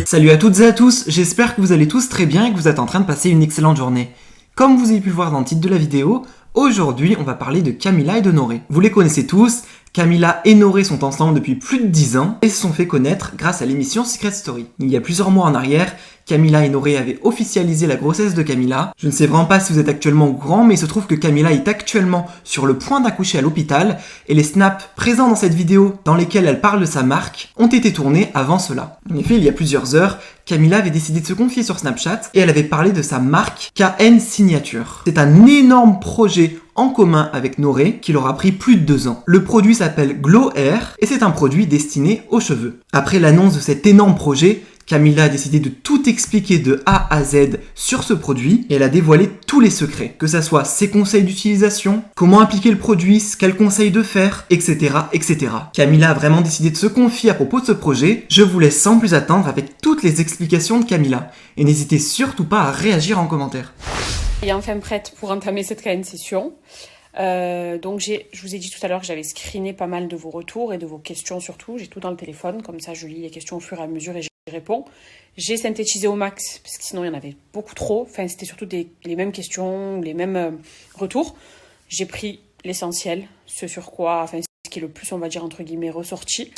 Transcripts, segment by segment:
Salut à toutes et à tous, j'espère que vous allez tous très bien et que vous êtes en train de passer une excellente journée. Comme vous avez pu le voir dans le titre de la vidéo, aujourd'hui on va parler de Camilla et de Noré. Vous les connaissez tous, Camilla et Noré sont ensemble depuis plus de 10 ans et se sont fait connaître grâce à l'émission Secret Story. Il y a plusieurs mois en arrière, Camilla et Noré avaient officialisé la grossesse de Camilla. Je ne sais vraiment pas si vous êtes actuellement au courant, mais il se trouve que Camilla est actuellement sur le point d'accoucher à l'hôpital et les snaps présents dans cette vidéo dans lesquels elle parle de sa marque ont été tournés avant cela. En effet, il y a plusieurs heures, Camilla avait décidé de se confier sur Snapchat et elle avait parlé de sa marque KN Signature. C'est un énorme projet en commun avec Noré qui leur a pris plus de 2 ans. Le produit s'appelle Glow Hair et c'est un produit destiné aux cheveux. Après l'annonce de cet énorme projet, Camilla a décidé de tout expliquer de A à Z sur ce produit et elle a dévoilé tous les secrets, que ça soit ses conseils d'utilisation, comment appliquer le produit, ce qu'elle conseille de faire, etc., etc. Camilla a vraiment décidé de se confier à propos de ce projet. Je vous laisse sans plus attendre avec toutes les explications de Camilla et n'hésitez surtout pas à réagir en commentaire. Et enfin prête pour entamer cette KN session. Donc je vous ai dit tout à l'heure que j'avais screené pas mal de vos retours et de vos questions surtout. J'ai tout dans le téléphone, comme ça je lis les questions au fur et à mesure et j'y réponds. J'ai synthétisé au max, parce que sinon il y en avait beaucoup trop. Enfin, c'était surtout les mêmes questions, les mêmes retours. J'ai pris l'essentiel, ce sur quoi, enfin ce qui est le plus, on va dire, entre guillemets, ressorti.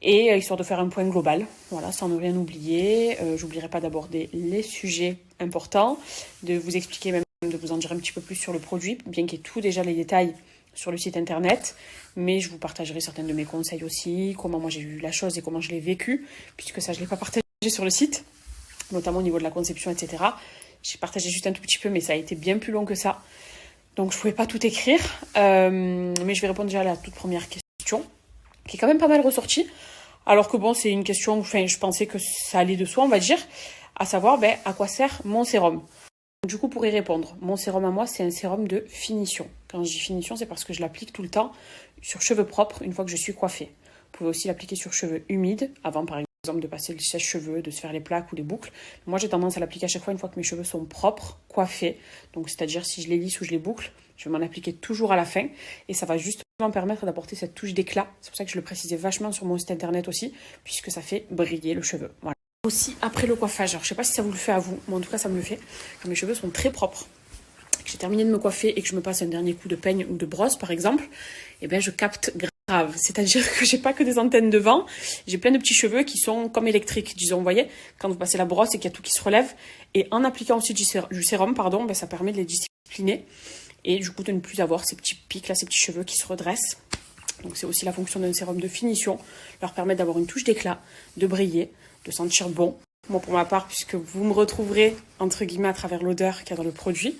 Et histoire de faire un point global, voilà, sans ne rien oublier. J'oublierai pas d'aborder les sujets importants, de vous expliquer même, de vous en dire un petit peu plus sur le produit, bien qu'il y ait tout déjà les détails sur le site internet, mais je vous partagerai certains de mes conseils aussi, comment moi j'ai vu la chose et comment je l'ai vécu, puisque ça je ne l'ai pas partagé sur le site, notamment au niveau de la conception, etc. J'ai partagé juste un tout petit peu, mais ça a été bien plus long que ça, donc je ne pouvais pas tout écrire, mais je vais répondre déjà à la toute première question, qui est quand même pas mal ressortie, alors que bon, c'est une question, enfin je pensais que ça allait de soi, on va dire, à savoir à quoi sert mon sérum. Du coup, pour y répondre, mon sérum à moi, c'est un sérum de finition. Quand je dis finition, c'est parce que je l'applique tout le temps sur cheveux propres une fois que je suis coiffée. Vous pouvez aussi l'appliquer sur cheveux humides, avant par exemple de passer le sèche-cheveux, de se faire les plaques ou les boucles. Moi, j'ai tendance à l'appliquer à chaque fois une fois que mes cheveux sont propres, coiffés. Donc, c'est-à-dire si je les lisse ou je les boucle, je vais m'en appliquer toujours à la fin. Et ça va justement permettre d'apporter cette touche d'éclat. C'est pour ça que je le précisais vachement sur mon site internet aussi, puisque ça fait briller le cheveu. Voilà. Aussi après le coiffage, alors je sais pas si ça vous le fait à vous, mais en tout cas ça me le fait quand mes cheveux sont très propres, que j'ai terminé de me coiffer et que je me passe un dernier coup de peigne ou de brosse par exemple, et je capte grave, c'est-à-dire que j'ai pas que des antennes devant, j'ai plein de petits cheveux qui sont comme électriques, disons, vous voyez, quand vous passez la brosse et qu'il y a tout qui se relève, et en appliquant aussi du sérum, ça permet de les discipliner et du coup de ne plus avoir ces petits pics là, ces petits cheveux qui se redressent. Donc c'est aussi la fonction d'un sérum de finition, leur permettre d'avoir une touche d'éclat, de briller, de sentir bon. Moi pour ma part, puisque vous me retrouverez entre guillemets à travers l'odeur qu'il y a dans le produit,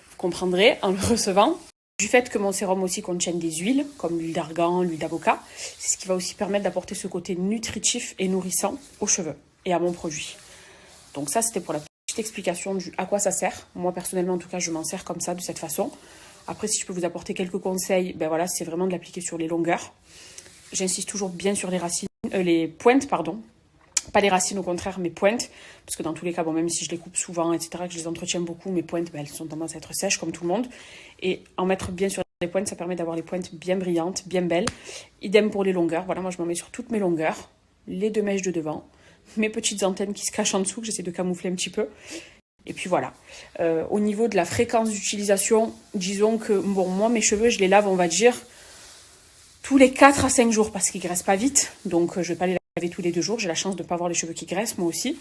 vous comprendrez en le recevant. Du fait que mon sérum aussi contienne des huiles, comme l'huile d'argan, l'huile d'avocat, c'est ce qui va aussi permettre d'apporter ce côté nutritif et nourrissant aux cheveux et à mon produit. Donc ça c'était pour la petite explication du à quoi ça sert. Moi personnellement en tout cas je m'en sers comme ça, de cette façon. Après, si je peux vous apporter quelques conseils, c'est vraiment de l'appliquer sur les longueurs. J'insiste toujours bien sur les pointes, pardon. Pas les racines au contraire, mes pointes. Parce que dans tous les cas, même si je les coupe souvent, etc., que je les entretiens beaucoup, mes pointes, elles sont tendance à être sèches comme tout le monde. Et en mettre bien sur les pointes, ça permet d'avoir les pointes bien brillantes, bien belles. Idem pour les longueurs. Voilà, moi je m'en mets sur toutes mes longueurs. Les 2 mèches de devant. Mes petites antennes qui se cachent en dessous, que j'essaie de camoufler un petit peu. Et puis voilà. Au niveau de la fréquence d'utilisation, disons que moi mes cheveux je les lave on va dire tous les 4 à 5 jours parce qu'ils graissent pas vite. Donc je vais pas les laver tous les 2 jours. J'ai la chance de pas avoir les cheveux qui graissent moi aussi.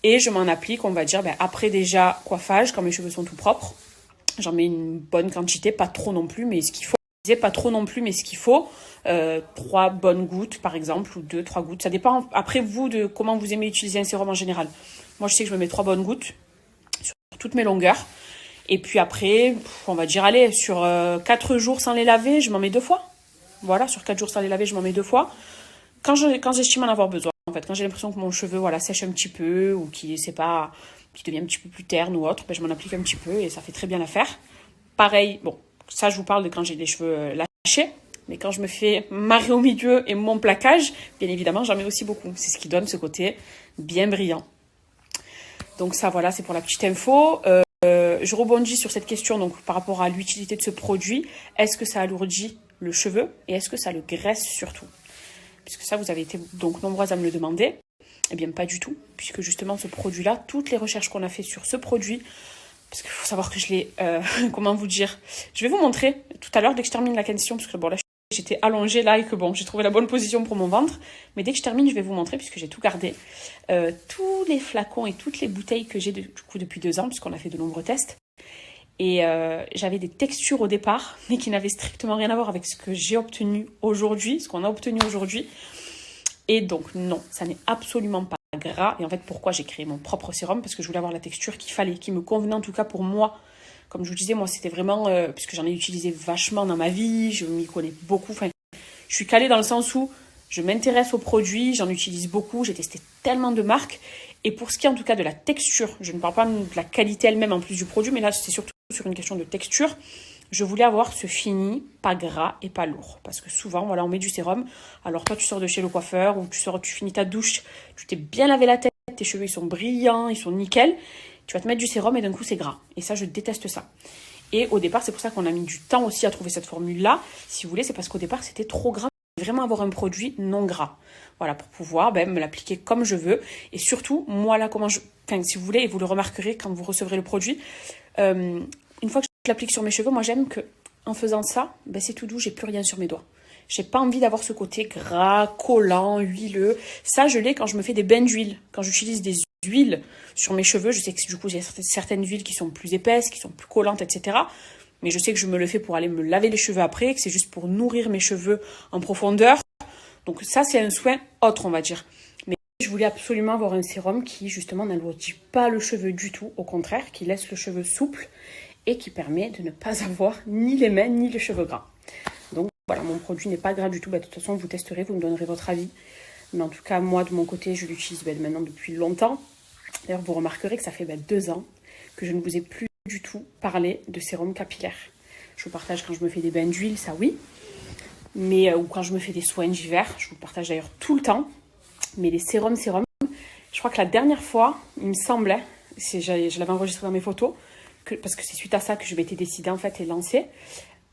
Et je m'en applique on va dire après déjà coiffage quand mes cheveux sont tout propres. J'en mets une bonne quantité, pas trop non plus mais ce qu'il faut. Pas trop non plus mais ce qu'il faut. 3 bonnes gouttes par exemple ou 2-3 gouttes. Ça dépend après vous de comment vous aimez utiliser un sérum en général. Moi je sais que je me mets 3 bonnes gouttes toutes mes longueurs. Et puis après, on va dire, allez, sur 4 jours sans les laver, je m'en mets 2 fois. Voilà, sur 4 jours sans les laver, je m'en mets 2 fois. Quand j'estime en avoir besoin, en fait, quand j'ai l'impression que mon cheveu sèche un petit peu ou qu'il devient un petit peu plus terne ou autre, je m'en applique un petit peu et ça fait très bien l'affaire. Pareil, ça je vous parle de quand j'ai les cheveux lâchés, mais quand je me fais marrer au milieu et mon plaquage, bien évidemment, j'en mets aussi beaucoup. C'est ce qui donne ce côté bien brillant. Donc ça, voilà, c'est pour la petite info. Je rebondis sur cette question donc par rapport à l'utilité de ce produit. Est-ce que ça alourdit le cheveu et est-ce que ça le graisse surtout? Puisque ça, vous avez été donc nombreuses à me le demander. Eh bien, pas du tout, puisque justement, ce produit-là, toutes les recherches qu'on a fait sur ce produit, parce qu'il faut savoir que je l'ai, comment vous dire, je vais vous montrer tout à l'heure, dès que je termine la question, parce que bon, là, j'étais allongée là et que bon, j'ai trouvé la bonne position pour mon ventre, mais dès que je termine, je vais vous montrer, puisque j'ai tout gardé, tous les flacons et toutes les bouteilles que j'ai du coup depuis 2 ans, puisqu'on a fait de nombreux tests. Et j'avais des textures au départ, mais qui n'avaient strictement rien à voir avec ce que j'ai obtenu aujourd'hui, ce qu'on a obtenu aujourd'hui. Et donc non, ça n'est absolument pas gras. Et en fait, pourquoi j'ai créé mon propre sérum? Parce que je voulais avoir la texture qu'il fallait, qui me convenait en tout cas pour moi. Comme je vous disais, moi c'était vraiment, puisque j'en ai utilisé vachement dans ma vie, je m'y connais beaucoup. Enfin, je suis calée dans le sens où je m'intéresse aux produits, j'en utilise beaucoup, j'ai testé tellement de marques. Et pour ce qui est en tout cas de la texture, je ne parle pas de la qualité elle-même en plus du produit, mais là c'est surtout sur une question de texture. Je voulais avoir ce fini, pas gras et pas lourd. Parce que souvent, voilà, on met du sérum. Alors toi, tu sors de chez le coiffeur ou tu finis ta douche, tu t'es bien lavé la tête, tes cheveux ils sont brillants, ils sont nickel. Tu vas te mettre du sérum et d'un coup c'est gras. Et ça, je déteste ça. Et au départ, c'est pour ça qu'on a mis du temps aussi à trouver cette formule-là. Si vous voulez, c'est parce qu'au départ, c'était trop gras. Vraiment avoir un produit non gras. Voilà, pour pouvoir me l'appliquer comme je veux. Et surtout, moi là, si vous voulez, et vous le remarquerez quand vous recevrez le produit, une fois que je l'applique sur mes cheveux, moi j'aime que en faisant ça, c'est tout doux, j'ai plus rien sur mes doigts. J'ai pas envie d'avoir ce côté gras, collant, huileux. Ça, je l'ai quand je me fais des bains d'huile. Quand j'utilise des huiles sur mes cheveux, je sais que du coup, il y a certaines huiles qui sont plus épaisses, qui sont plus collantes, etc. Mais je sais que je me le fais pour aller me laver les cheveux après, que c'est juste pour nourrir mes cheveux en profondeur. Donc ça, c'est un soin autre, on va dire. Mais je voulais absolument avoir un sérum qui, justement, n'alourdit pas le cheveu du tout. Au contraire, qui laisse le cheveu souple et qui permet de ne pas avoir ni les mains ni les cheveux gras. Donc voilà, mon produit n'est pas gras du tout. De toute façon, vous testerez, vous me donnerez votre avis. Mais en tout cas, moi, de mon côté, je l'utilise maintenant depuis longtemps. D'ailleurs, vous remarquerez que ça fait 2 ans que je ne vous ai plus du tout parlé de sérum capillaire. Je vous partage quand je me fais des bains d'huile, ça oui. Mais ou quand je me fais des soins d'hiver, je vous partage d'ailleurs tout le temps. Mais les sérums, je crois que la dernière fois, il me semblait, je l'avais enregistré dans mes photos, parce que c'est suite à ça que je m'étais décidée en fait et lancée.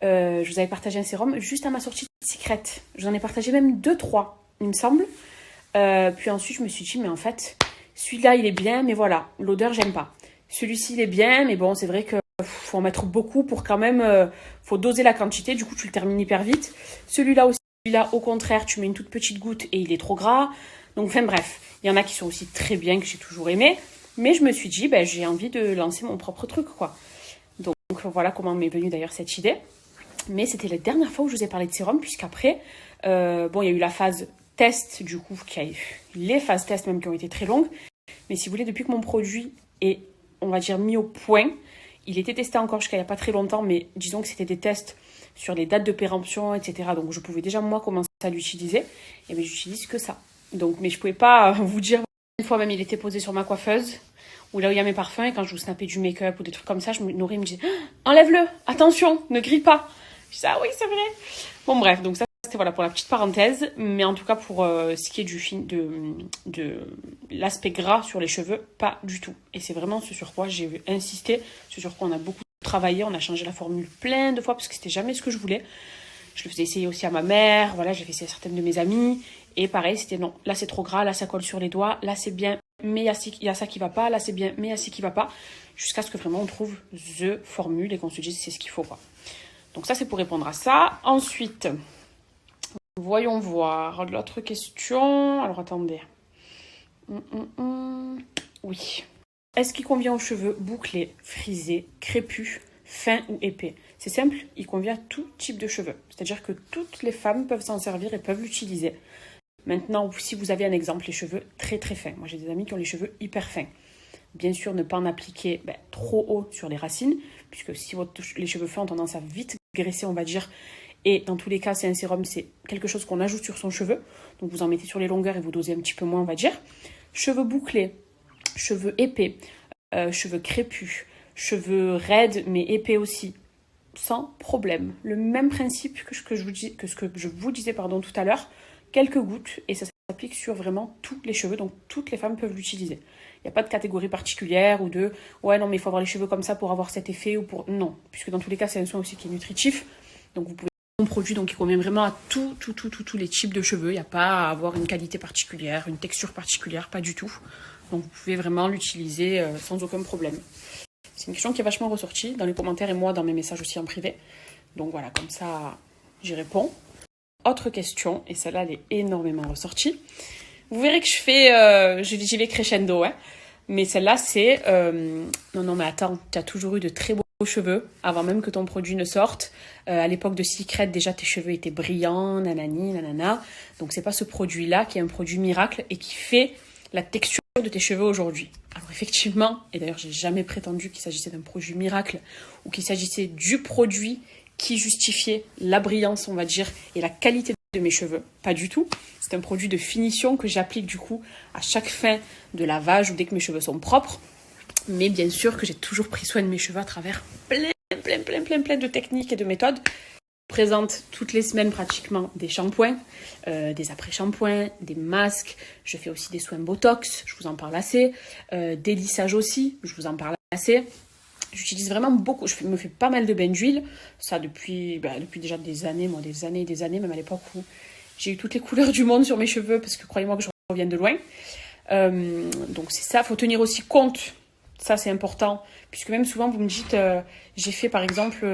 Je vous avais partagé un sérum juste à ma sortie de Secret. J'en ai partagé même 2-3, il me semble. Puis ensuite, je me suis dit, mais en fait, celui-là, il est bien, mais voilà, l'odeur, j'aime pas. Celui-ci, il est bien, mais bon, c'est vrai que faut en mettre beaucoup pour quand même... faut doser la quantité, du coup, tu le termines hyper vite. Celui-là aussi, celui-là, au contraire, tu mets une toute petite goutte et il est trop gras. Donc, enfin bref, il y en a qui sont aussi très bien, que j'ai toujours aimé. Mais je me suis dit, j'ai envie de lancer mon propre truc, quoi. Donc voilà comment m'est venue d'ailleurs cette idée. Mais c'était la dernière fois où je vous ai parlé de sérum, puisqu'après, il y a eu la phase test, du coup, les phases test même qui ont été très longues. Mais si vous voulez, depuis que mon produit est, on va dire, mis au point, il était testé encore jusqu'à il n'y a pas très longtemps, mais disons que c'était des tests sur les dates de péremption, etc. Donc je pouvais déjà, moi, commencer à l'utiliser. Et bien, j'utilise que ça. Donc, mais je ne pouvais pas vous dire, une fois même, il était posé sur ma coiffeuse, ou là où il y a mes parfums, et quand je vous snappais du make-up ou des trucs comme ça, Nourri me disait « Enlève-le, attention, ne grille pas !» Je disais « Ah oui, c'est vrai !» Bon bref, donc ça c'était voilà pour la petite parenthèse, mais en tout cas pour ce qui est de l'aspect gras sur les cheveux, pas du tout. Et c'est vraiment ce sur quoi j'ai insisté, ce sur quoi on a beaucoup travaillé, on a changé la formule plein de fois parce que c'était jamais ce que je voulais. Je le faisais essayer aussi à ma mère, voilà, j'ai fait essayer à certaines de mes amies, et pareil, c'était non, là c'est trop gras, là ça colle sur les doigts, là c'est bien, mais il y a ça qui va pas, là c'est bien, mais il y a ci qui va pas, jusqu'à ce que vraiment on trouve the formule et qu'on se dise c'est ce qu'il faut, quoi. Donc ça c'est pour répondre à ça. Ensuite, voyons voir l'autre question. Alors attendez. Oui. Est-ce qu'il convient aux cheveux bouclés, frisés, crépus, fins ou épais? C'est simple, il convient à tout type de cheveux. C'est-à-dire que toutes les femmes peuvent s'en servir et peuvent l'utiliser. Maintenant, si vous avez un exemple, les cheveux très très fins. Moi j'ai des amis qui ont les cheveux hyper fins. Bien sûr, ne pas en appliquer trop haut sur les racines, puisque si les cheveux fins ont tendance à vite graisser, on va dire. Et dans tous les cas, c'est un sérum, c'est quelque chose qu'on ajoute sur son cheveu. Donc vous en mettez sur les longueurs et vous dosez un petit peu moins, on va dire. Cheveux bouclés, cheveux épais, cheveux crépus, cheveux raides mais épais aussi, sans problème. Le même principe que ce que je vous disais tout à l'heure, quelques gouttes et ça s'applique sur vraiment tous les cheveux, donc toutes les femmes peuvent l'utiliser. Il n'y a pas de catégorie particulière ou de « ouais non mais il faut avoir les cheveux comme ça pour avoir cet effet » ou pour... Non, puisque dans tous les cas c'est un soin aussi qui est nutritif, donc vous pouvez produit, donc il convient vraiment à tous les types de cheveux. Il n'y a pas à avoir une qualité particulière, une texture particulière, pas du tout. Donc vous pouvez vraiment l'utiliser sans aucun problème. C'est une question qui est vachement ressortie dans les commentaires et moi dans mes messages aussi en privé. Donc voilà, comme ça j'y réponds. Autre question, et celle-là elle est énormément ressortie. Vous verrez que j'y vais crescendo, hein. Mais celle-là c'est non mais attends, tu as toujours eu de très beaux cheveux avant même que ton produit ne sorte. À l'époque de Secret, déjà tes cheveux étaient brillants, nanani, nanana. Donc c'est pas ce produit-là qui est un produit miracle et qui fait la texture de tes cheveux aujourd'hui. Alors effectivement, et d'ailleurs j'ai jamais prétendu qu'il s'agissait d'un produit miracle ou qu'il s'agissait du produit qui justifiait la brillance, on va dire, et la qualité de mes cheveux. Pas du tout. C'est un produit de finition que j'applique du coup à chaque fin de lavage ou dès que mes cheveux sont propres. Mais bien sûr que j'ai toujours pris soin de mes cheveux à travers plein de techniques et de méthodes. Je présente toutes les semaines pratiquement des shampoings, des après-shampoings, des masques. Je fais aussi des soins botox, je vous en parle assez. Des lissages aussi, je vous en parle assez. J'utilise vraiment beaucoup, me fais pas mal de bains d'huile. Ça depuis déjà des années, même à l'époque où j'ai eu toutes les couleurs du monde sur mes cheveux, parce que croyez-moi que je reviens de loin. Donc c'est ça, il faut tenir aussi compte. Ça, c'est important, puisque même souvent, vous me dites, j'ai fait par exemple,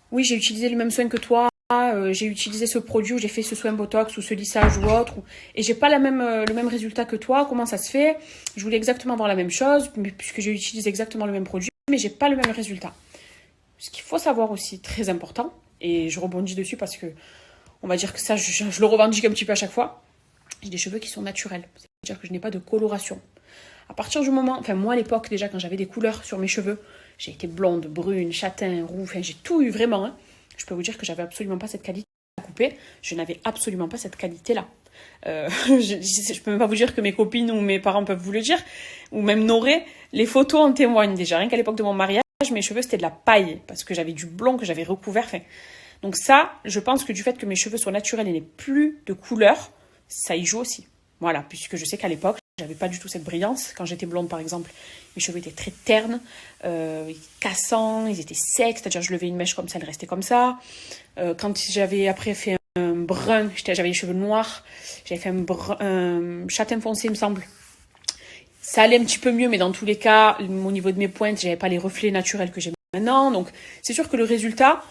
oui, j'ai utilisé le même soin que toi, j'ai utilisé ce produit, ou j'ai fait ce soin Botox, ou ce lissage, ou autre, et j'ai pas le même résultat que toi, comment ça se fait? Je voulais exactement avoir la même chose, mais puisque j'ai utilisé exactement le même produit, mais j'ai pas le même résultat. Ce qu'il faut savoir aussi, très important, et je rebondis dessus parce que, on va dire que ça, je le revendique un petit peu à chaque fois, j'ai des cheveux qui sont naturels, c'est-à-dire que je n'ai pas de coloration. À partir du moment, enfin moi à l'époque déjà quand j'avais des couleurs sur mes cheveux, j'ai été blonde, brune, châtain, roux, enfin j'ai tout eu vraiment. Hein. Je peux vous dire que j'avais absolument pas cette qualité à couper. Je n'avais absolument pas cette qualité-là. Je peux même pas vous dire que mes copines ou mes parents peuvent vous le dire, ou même Noré, les photos en témoignent déjà. Rien qu'à l'époque de mon mariage, mes cheveux c'était de la paille parce que j'avais du blond que j'avais recouvert. Enfin, donc ça, je pense que du fait que mes cheveux soient naturels et n'aient plus de couleur, ça y joue aussi. Voilà, puisque je sais qu'à l'époque, j'avais pas du tout cette brillance. Quand j'étais blonde, par exemple, mes cheveux étaient très ternes, cassants, ils étaient secs, c'est-à-dire je levais une mèche comme ça, elle restait comme ça. Quand j'avais après fait un brun, j'avais les cheveux noirs, j'avais fait un châtain foncé, il me semble. Ça allait un petit peu mieux, mais dans tous les cas, au niveau de mes pointes, j'avais pas les reflets naturels que j'ai maintenant. Donc, c'est sûr que le résultat,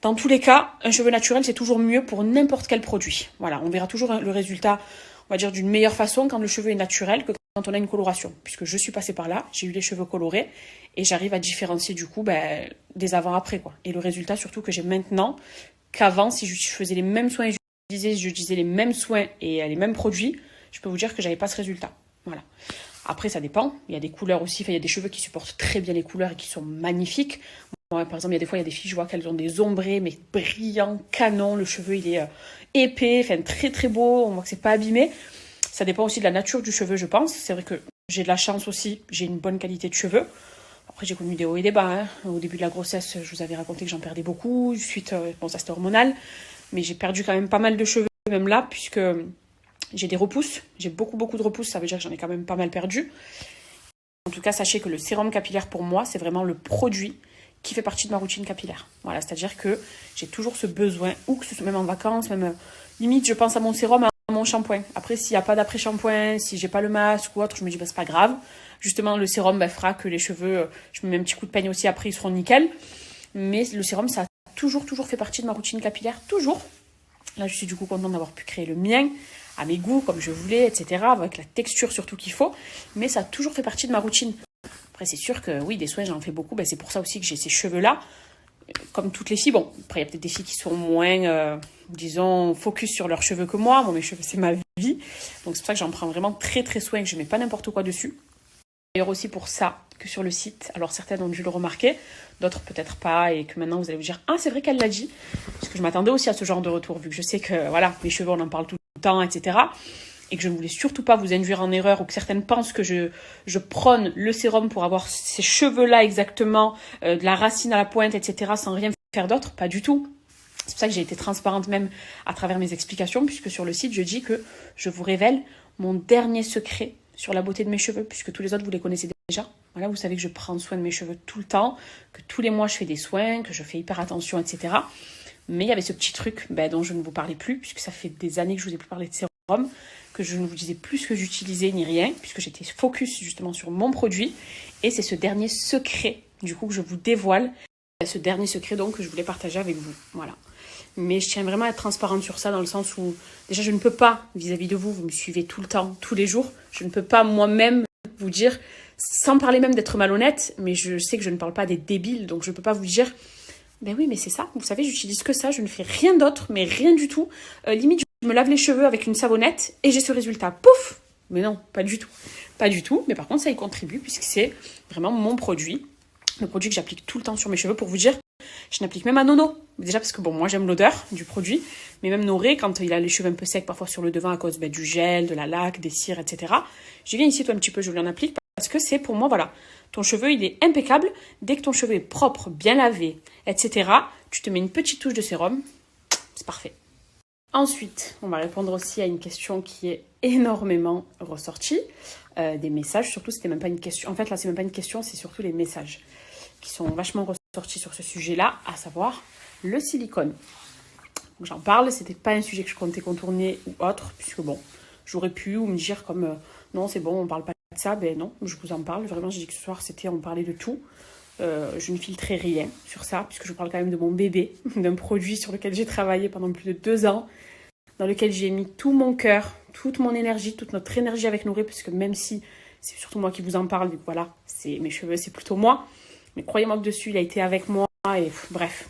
dans tous les cas, un cheveu naturel, c'est toujours mieux pour n'importe quel produit. Voilà, on verra toujours le résultat, on va dire, d'une meilleure façon quand le cheveu est naturel que quand on a une coloration. Puisque je suis passée par là, j'ai eu les cheveux colorés et j'arrive à différencier du coup des avant-après, quoi. Et le résultat surtout que j'ai maintenant, qu'avant, si je faisais les mêmes soins et je disais les mêmes soins et les mêmes produits, je peux vous dire que j'avais pas ce résultat. Voilà. Après, ça dépend. Il y a des couleurs aussi. Enfin, il y a des cheveux qui supportent très bien les couleurs et qui sont magnifiques. Moi, par exemple, il y a des fois, il y a des filles, je vois qu'elles ont des ombrés, mais brillants, canons. Le cheveu, il est épais, enfin, très, très beau. On voit que c'est pas abîmé. Ça dépend aussi de la nature du cheveu, je pense. C'est vrai que j'ai de la chance aussi. J'ai une bonne qualité de cheveux. Après, j'ai connu des hauts et des bas. Hein. Au début de la grossesse, je vous avais raconté que j'en perdais beaucoup. Suite, bon, ça c'était hormonal. Mais j'ai perdu quand même pas mal de cheveux, même là, puisque j'ai des repousses. J'ai beaucoup de repousses. Ça veut dire que j'en ai quand même pas mal perdu. En tout cas, sachez que le sérum capillaire, pour moi, c'est vraiment le produit qui fait partie de ma routine capillaire. Voilà, c'est-à-dire que j'ai toujours ce besoin, ou que ce soit même en vacances, même limite, je pense à mon sérum, à mon shampoing. Après, s'il n'y a pas d'après-shampoing, si j'ai pas le masque ou autre, je me dis, c'est pas grave. Justement, le sérum fera que les cheveux, je me mets un petit coup de peigne aussi, après, ils seront nickel. Mais le sérum, ça a toujours fait partie de ma routine capillaire, toujours. Là, je suis du coup contente d'avoir pu créer le mien, à mes goûts, comme je voulais, etc., avec la texture surtout qu'il faut. Mais ça a toujours fait partie de ma routine. Après, c'est sûr que oui, des soins, j'en fais beaucoup. C'est pour ça aussi que j'ai ces cheveux-là. Comme toutes les filles, bon, après, il y a peut-être des filles qui sont moins, disons, focus sur leurs cheveux que moi. Bon, mes cheveux, c'est ma vie. Donc, c'est pour ça que j'en prends vraiment très soin et que je ne mets pas n'importe quoi dessus. D'ailleurs, aussi pour ça que sur le site, alors certaines ont dû le remarquer, d'autres peut-être pas, et que maintenant vous allez vous dire « Ah, c'est vrai qu'elle l'a dit !» Parce que je m'attendais aussi à ce genre de retour, vu que je sais que, voilà, mes cheveux, on en parle tout le temps, etc., et que je ne voulais surtout pas vous induire en erreur ou que certaines pensent que je prône le sérum pour avoir ces cheveux-là exactement, de la racine à la pointe, etc., sans rien faire d'autre. Pas du tout. C'est pour ça que j'ai été transparente même à travers mes explications, puisque sur le site, je dis que je vous révèle mon dernier secret sur la beauté de mes cheveux, puisque tous les autres, vous les connaissez déjà. Voilà, vous savez que je prends soin de mes cheveux tout le temps, que tous les mois, je fais des soins, que je fais hyper attention, etc. Mais il y avait ce petit truc dont je ne vous parlais plus, puisque ça fait des années que je ne vous ai plus parlé de sérum, que je ne vous disais plus ce que j'utilisais ni rien, puisque j'étais focus justement sur mon produit. Et c'est ce dernier secret, du coup, que je vous dévoile. Ce dernier secret, donc, que je voulais partager avec vous. Voilà. Mais je tiens vraiment à être transparente sur ça, dans le sens où, déjà, je ne peux pas, vis-à-vis de vous, vous me suivez tout le temps, tous les jours, je ne peux pas moi-même vous dire, sans parler même d'être malhonnête, mais je sais que je ne parle pas des débiles, donc je ne peux pas vous dire, ben oui, mais c'est ça, vous savez, j'utilise que ça, je ne fais rien d'autre, mais rien du tout. Limite, je me lave les cheveux avec une savonnette et j'ai ce résultat. Pouf! Mais non, pas du tout. Pas du tout, mais par contre, ça y contribue, puisque c'est vraiment mon produit, le produit que j'applique tout le temps sur mes cheveux. Pour vous dire, je n'applique même à Nono. Déjà parce que bon, moi j'aime l'odeur du produit, mais même Noré, quand il a les cheveux un peu secs parfois sur le devant à cause du gel, de la laque, des cires, etc. Je viens ici toi un petit peu, je lui en applique parce que c'est pour moi, voilà, ton cheveu il est impeccable. Dès que ton cheveu est propre, bien lavé, etc., tu te mets une petite touche de sérum, c'est parfait. Ensuite, on va répondre aussi à une question qui est énormément ressortie, des messages, surtout c'était même pas une question, en fait là c'est même pas une question, c'est surtout les messages qui sont vachement ressortis sur ce sujet-là, à savoir le silicone. Donc, j'en parle, c'était pas un sujet que je comptais contourner ou autre, puisque bon, j'aurais pu ou me dire comme non c'est bon, on parle pas de ça, ben non, je vous en parle, vraiment j'ai dit que ce soir on parlait de tout. Je ne filtrais rien sur ça, puisque je parle quand même de mon bébé, d'un produit sur lequel j'ai travaillé pendant plus de 2 ans, dans lequel j'ai mis tout mon cœur, toute mon énergie, toute notre énergie avec Noré, puisque même si c'est surtout moi qui vous en parle, vu que voilà, c'est mes cheveux, c'est plutôt moi, mais croyez-moi que dessus, il a été avec moi, et bref.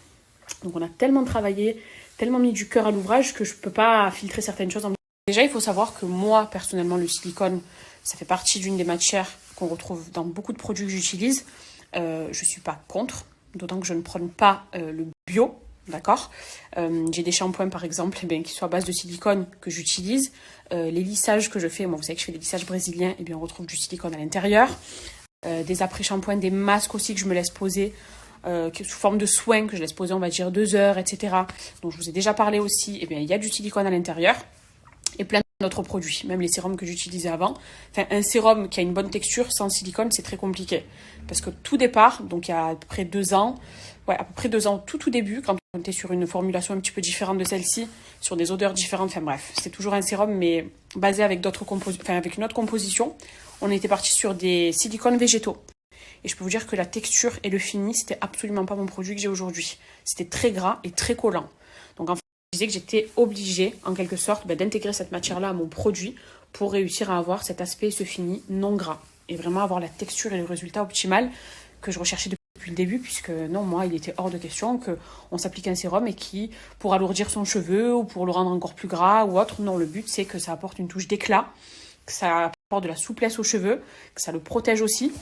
Donc on a tellement travaillé, tellement mis du cœur à l'ouvrage que je ne peux pas filtrer certaines choses. Déjà, il faut savoir que moi, personnellement, le silicone, ça fait partie d'une des matières qu'on retrouve dans beaucoup de produits que j'utilise. Je ne suis pas contre, d'autant que je ne prône pas le bio, d'accord. J'ai des shampoings, par exemple, qui sont à base de silicone que j'utilise. Les lissages que je fais, moi, vous savez que je fais des lissages brésiliens, on retrouve du silicone à l'intérieur. Des après-shampoings, des masques aussi que je me laisse poser sous forme de soins que je laisse poser, on va dire 2 heures, etc. Donc je vous ai déjà parlé aussi, il y a du silicone à l'intérieur et plein d'autres produits, même les sérums que j'utilisais avant. Enfin, un sérum qui a une bonne texture sans silicone, c'est très compliqué. Parce que tout départ, donc il y a à peu près 2 ans, tout début, quand on était sur une formulation un petit peu différente de celle-ci, sur des odeurs différentes, enfin bref, c'est toujours un sérum, mais basé avec avec une autre composition. On était parti sur des silicones végétaux. Et je peux vous dire que la texture et le fini, c'était absolument pas mon produit que j'ai aujourd'hui. C'était très gras et très collant. Donc en fait, je disais que j'étais obligée, en quelque sorte, d'intégrer cette matière-là à mon produit pour réussir à avoir cet aspect, ce fini non gras. Et vraiment avoir la texture et le résultat optimal que je recherchais depuis le début, puisque non, moi, il était hors de question qu'on s'applique un sérum et qui, pour alourdir son cheveu ou pour le rendre encore plus gras ou autre, non, le but, c'est que ça apporte une touche d'éclat, que ça apporte de la souplesse aux cheveux, que ça le protège aussi.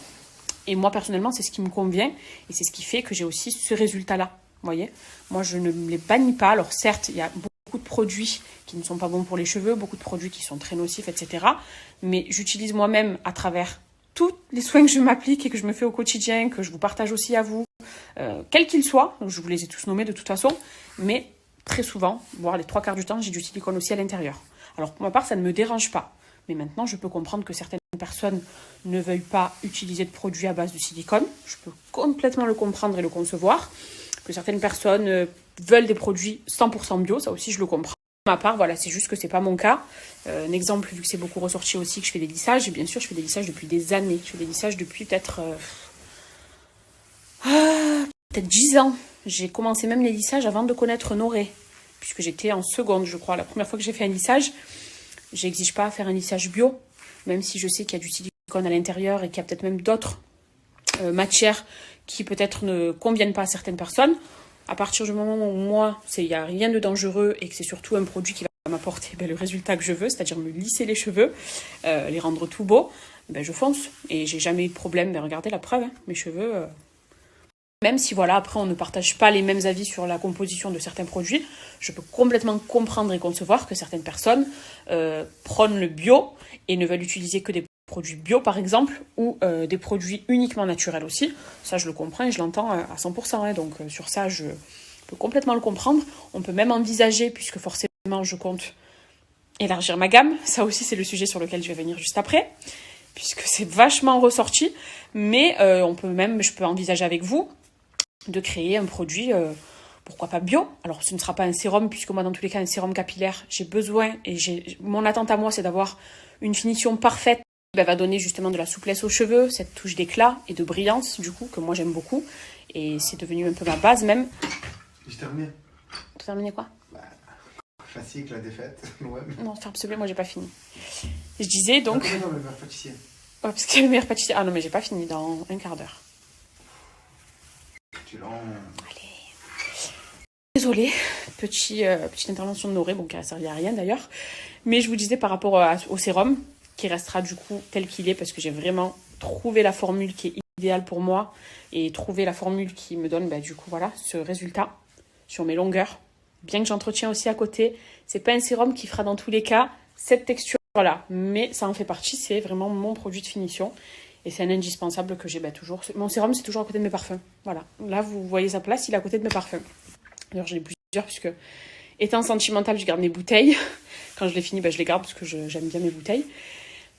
Et moi, personnellement, c'est ce qui me convient et c'est ce qui fait que j'ai aussi ce résultat-là. Vous voyez, moi, je ne les bannis pas. Alors, certes, il y a beaucoup de produits qui ne sont pas bons pour les cheveux, beaucoup de produits qui sont très nocifs, etc. Mais j'utilise moi-même à travers tous les soins que je m'applique et que je me fais au quotidien, que je vous partage aussi à vous, quels qu'ils soient. Je vous les ai tous nommés de toute façon. Mais très souvent, voire les 3 quarts du temps, j'ai du silicone aussi à l'intérieur. Alors, pour ma part, ça ne me dérange pas. Mais maintenant, je peux comprendre que certaines personnes ne veuillent pas utiliser de produits à base de silicone. Je peux complètement le comprendre et le concevoir. Que certaines personnes veulent des produits 100% bio, ça aussi je le comprends. Pour ma part, voilà, c'est juste que c'est pas mon cas. Un exemple, vu que c'est beaucoup ressorti aussi, que je fais des lissages. Et bien sûr, je fais des lissages depuis des années. Je fais des lissages depuis peut-être 10 ans. J'ai commencé même les lissages avant de connaître Noré, puisque j'étais en seconde, je crois. La première fois que j'ai fait un lissage, j'exige pas à faire un lissage bio, même si je sais qu'il y a du silicone à l'intérieur et qu'il y a peut-être même d'autres matières qui peut-être ne conviennent pas à certaines personnes. À partir du moment où moi, il n'y a rien de dangereux et que c'est surtout un produit qui va m'apporter le résultat que je veux, c'est-à-dire me lisser les cheveux, les rendre tout beaux, je fonce. Et j'ai jamais eu de problème. Regardez la preuve, mes cheveux... Même si voilà, après on ne partage pas les mêmes avis sur la composition de certains produits, je peux complètement comprendre et concevoir que certaines personnes prônent le bio et ne veulent utiliser que des produits bio par exemple, ou des produits uniquement naturels aussi. Ça je le comprends et je l'entends à 100%. Donc sur ça je peux complètement le comprendre. On peut même envisager, puisque forcément je compte élargir ma gamme, ça aussi c'est le sujet sur lequel je vais venir juste après, puisque c'est vachement ressorti, mais je peux envisager avec vous de créer un produit Pourquoi pas bio? Alors ce ne sera pas un sérum, puisque moi dans tous les cas un sérum capillaire, j'ai besoin, et mon attente à moi c'est d'avoir une finition parfaite qui va donner justement de la souplesse aux cheveux, cette touche d'éclat et de brillance du coup, que moi j'aime beaucoup. Et c'est devenu un peu ma base même. J'ai terminé. Tu as terminé quoi? Classique, la défaite. Ouais. Non, ferme s'il te plaît, moi j'ai pas fini. Je disais donc... Ah, non, le meilleur pâtissier. Ouais, parce qu'il y a le meilleur pâtissier. Ah non, mais j'ai pas fini dans un quart d'heure. Tu l'as. Allez. Désolée, petite intervention de Noré, bon, qui n'a servi à rien d'ailleurs. Mais je vous disais par rapport au sérum, qui restera du coup tel qu'il est, parce que j'ai vraiment trouvé la formule qui est idéale pour moi, et trouvé la formule qui me donne, du coup, voilà, ce résultat sur mes longueurs. Bien que j'entretiens aussi à côté, c'est pas un sérum qui fera dans tous les cas cette texture-là, mais ça en fait partie, c'est vraiment mon produit de finition. Et c'est un indispensable que j'ai toujours. Mon sérum, c'est toujours à côté de mes parfums. Voilà. Là, vous voyez sa place, il est à côté de mes parfums. D'ailleurs, j'en ai plusieurs, puisque étant sentimentale, je garde mes bouteilles. Quand je les finis, je les garde parce que j'aime bien mes bouteilles.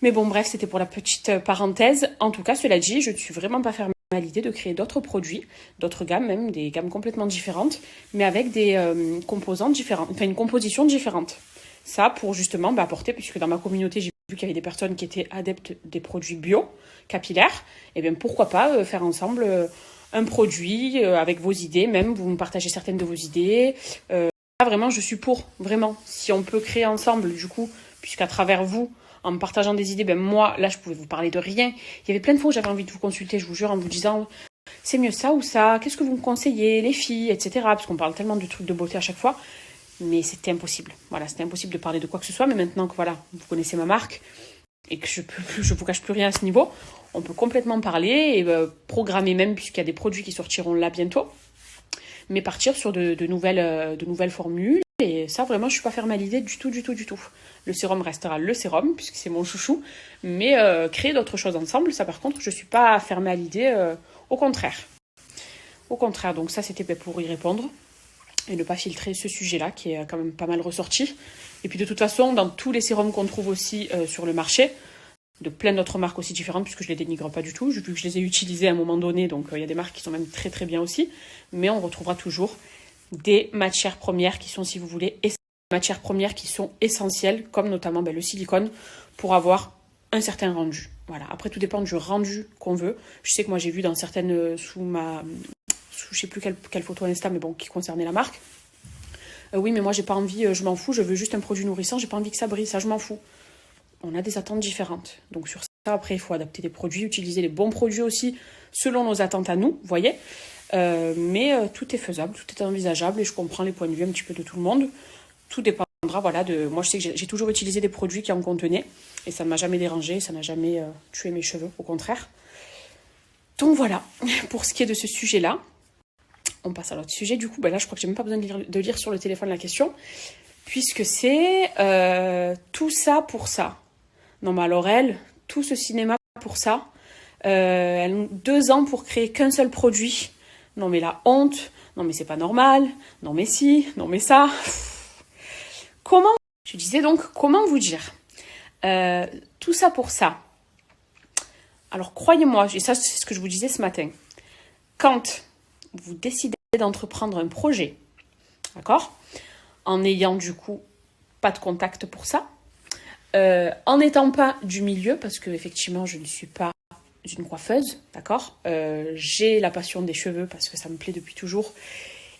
Mais bon, bref, c'était pour la petite parenthèse. En tout cas, cela dit, je ne suis vraiment pas fermée à l'idée de créer d'autres produits, d'autres gammes même, des gammes complètement différentes, mais avec des composants différents, enfin une composition différente. Ça, pour justement apporter, puisque dans ma communauté, j'ai vu qu'il y avait des personnes qui étaient adeptes des produits bio, capillaires, et bien pourquoi pas faire ensemble un produit avec vos idées, même vous me partagez certaines de vos idées. Vraiment, je suis pour, vraiment. Si on peut créer ensemble, du coup, puisqu'à travers vous, en me partageant des idées, moi, là, je pouvais vous parler de rien. Il y avait plein de fois où j'avais envie de vous consulter, je vous jure, en vous disant c'est mieux ça ou ça, qu'est-ce que vous me conseillez, les filles, etc. Parce qu'on parle tellement de trucs de beauté à chaque fois. Mais c'était impossible. Voilà, c'était impossible de parler de quoi que ce soit. Mais maintenant que voilà, vous connaissez ma marque et que je vous cache plus rien à ce niveau, on peut complètement parler et programmer même, puisqu'il y a des produits qui sortiront là bientôt. Mais partir sur de nouvelles formules. Et ça, vraiment, je suis pas fermée à l'idée du tout. Le sérum restera le sérum, puisque c'est mon chouchou. Mais créer d'autres choses ensemble, ça par contre, je suis pas fermée à l'idée. Au contraire. Donc ça, c'était pour y répondre. Et ne pas filtrer ce sujet-là, qui est quand même pas mal ressorti. Et puis de toute façon, dans tous les sérums qu'on trouve aussi sur le marché, de plein d'autres marques aussi différentes, puisque je les dénigre pas du tout, vu que je les ai utilisées à un moment donné, donc il y a des marques qui sont même très très bien aussi, mais on retrouvera toujours des matières premières qui sont, si vous voulez, matières premières qui sont essentielles, comme notamment le silicone, pour avoir un certain rendu. Voilà. Après, tout dépend du rendu qu'on veut. Je sais que moi, j'ai vu dans certaines, je sais plus quelle photo Insta, mais bon, qui concernait la marque. Oui, mais moi, j'ai pas envie, je m'en fous, je veux juste un produit nourrissant, j'ai pas envie que ça brille, ça, je m'en fous. On a des attentes différentes. Donc sur ça, après, il faut adapter des produits, utiliser les bons produits aussi, selon nos attentes à nous, vous voyez. Mais tout est faisable, tout est envisageable, et je comprends les points de vue un petit peu de tout le monde. Tout dépendra, voilà, de... Moi, je sais que j'ai toujours utilisé des produits qui en contenaient, et ça ne m'a jamais dérangé, ça n'a jamais tué mes cheveux, au contraire. Donc voilà, pour ce qui est de ce sujet-là. On passe à l'autre sujet, du coup, là, je crois que j'ai même pas besoin de lire sur le téléphone la question, puisque c'est tout ça pour ça. Non, mais alors elle, tout ce cinéma pour ça, elles ont 2 ans pour créer qu'un seul produit. Non, mais la honte, non, mais c'est pas normal, non, mais si, non, mais ça. Comment, je disais donc, comment vous dire tout ça pour ça. Alors, croyez-moi, et ça, c'est ce que je vous disais ce matin, quand vous décidez d'entreprendre un projet, d'accord, en n'ayant du coup pas de contact pour ça, en n'étant pas du milieu, parce que effectivement je ne suis pas une coiffeuse, d'accord, j'ai la passion des cheveux parce que ça me plaît depuis toujours